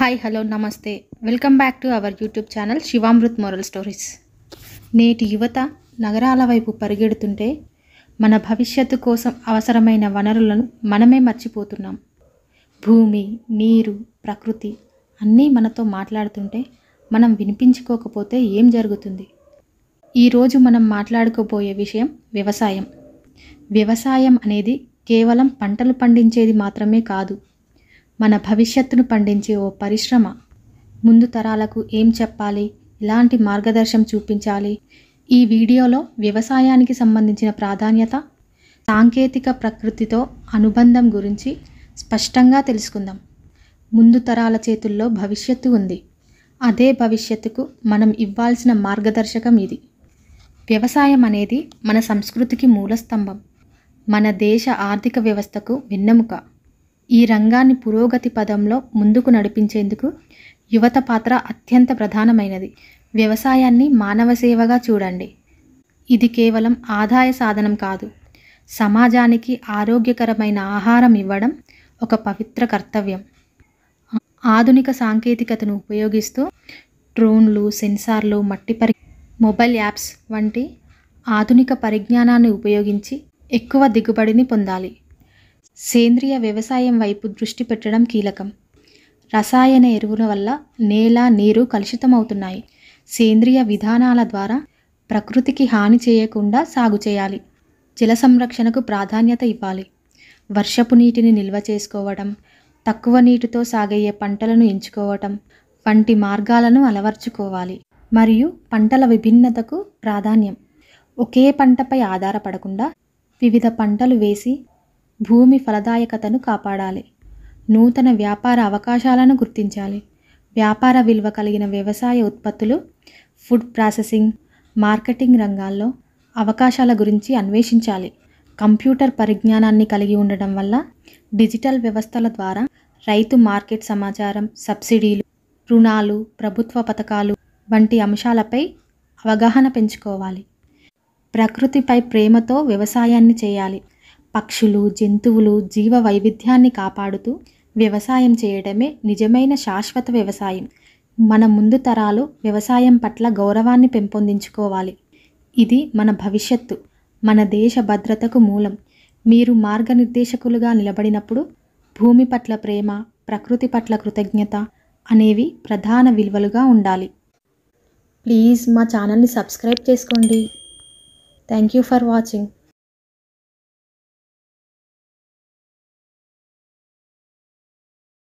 Hi hello నమస్తే welcome back to our YouTube channel Shivamrut moral stories. నేటి యువత నగరాల వైపు పరిగెడుతుంటే మన భవిష్యత్తు కోసం అవసరమైన వనరులను మనమే మర్చిపోతున్నాం. భూమి, నీరు, ప్రకృతి అన్నీ మనతో మాట్లాడుతుంటే మనం వినిపించుకోకపోతే ఏం జరుగుతుంది? ఈరోజు మనం మాట్లాడుకోబోయే విషయం వ్యవసాయం. వ్యవసాయం అనేది కేవలం పంటలు పండించేది మాత్రమే కాదు, మన భవిష్యత్తును పండించే ఓ పరిశ్రమ. ముందు తరాలకు ఏం చెప్పాలి, ఎలాంటి మార్గదర్శనం చూపించాలి? ఈ వీడియోలో వ్యవసాయానికి సంబంధించిన ప్రాధాన్యత, సాంకేతిక ప్రకృతితో అనుబంధం గురించి స్పష్టంగా తెలుసుకుందాం. ముందు తరాల చేతుల్లో భవిష్యత్తు ఉంది. అదే భవిష్యత్తుకు మనం ఇవ్వాల్సిన మార్గదర్శకం ఇది. వ్యవసాయం అనేది మన సంస్కృతికి మూలస్తంభం, మన దేశ ఆర్థిక వ్యవస్థకు వెన్నెముక. ఈ రంగాన్ని పురోగతి పదంలో ముందుకు నడిపించేందుకు యువత పాత్ర అత్యంత ప్రధానమైనది. వ్యవసాయాన్ని మానవ సేవగా చూడండి. ఇది కేవలం ఆదాయ సాధనం కాదు, సమాజానికి ఆరోగ్యకరమైన ఆహారం ఇవ్వడం ఒక పవిత్ర కర్తవ్యం. ఆధునిక సాంకేతికతను ఉపయోగిస్తూ డ్రోన్లు, సెన్సార్లు, మొబైల్ యాప్స్ వంటి ఆధునిక పరిజ్ఞానాన్ని ఉపయోగించి ఎక్కువ దిగుబడిని పొందాలి. సేంద్రియ వ్యవసాయం వైపు దృష్టి పెట్టడం కీలకం. రసాయన ఎరువుల వల్ల నేల, నీరు కలుషితమవుతున్నాయి. సేంద్రియ విధానాల ద్వారా ప్రకృతికి హాని చేయకుండా సాగు చేయాలి. జల సంరక్షణకు ప్రాధాన్యత ఇవ్వాలి. వర్షపు నీటిని నిల్వ చేసుకోవడం, తక్కువ నీటితో సాగయ్యే పంటలను ఎంచుకోవటం వంటి మార్గాలను అలవర్చుకోవాలి. మరియు పంటల విభిన్నతకు ప్రాధాన్యం. ఒకే పంటపై ఆధారపడకుండా వివిధ పంటలు వేసి భూమి ఫలదాయకతను కాపాడాలి. నూతన వ్యాపార అవకాశాలను గుర్తించాలి. వ్యాపార విలువ కలిగిన వ్యవసాయ ఉత్పత్తులు, ఫుడ్ ప్రాసెసింగ్, మార్కెటింగ్ రంగాల్లో అవకాశాల గురించి అన్వేషించాలి. కంప్యూటర్ పరిజ్ఞానాన్ని కలిగి ఉండడం వల్ల డిజిటల్ వ్యవస్థల ద్వారా రైతు మార్కెట్ సమాచారం, సబ్సిడీలు, రుణాలు, ప్రభుత్వ పథకాలు వంటి అంశాలపై అవగాహన పెంచుకోవాలి. ప్రకృతిపై ప్రేమతో వ్యవసాయాన్ని చేయాలి. పక్షులు, జంతువులు, జీవ వైవిధ్యాన్ని కాపాడుతూ వ్యవసాయం చేయడమే నిజమైన శాశ్వత వ్యవసాయం. మన ముందు తరాలు వ్యవసాయం పట్ల గౌరవాన్ని పెంపొందించుకోవాలి. ఇది మన భవిష్యత్తు, మన దేశ భద్రతకు మూలం. మీరు మార్గనిర్దేశకులుగా నిలబడినప్పుడు భూమి పట్ల ప్రేమ, ప్రకృతి పట్ల కృతజ్ఞత అనేవి ప్రధాన విలువలుగా ఉండాలి. ప్లీజ్ మా ఛానల్ని సబ్స్క్రైబ్ చేసుకోండి. Thank you for watching.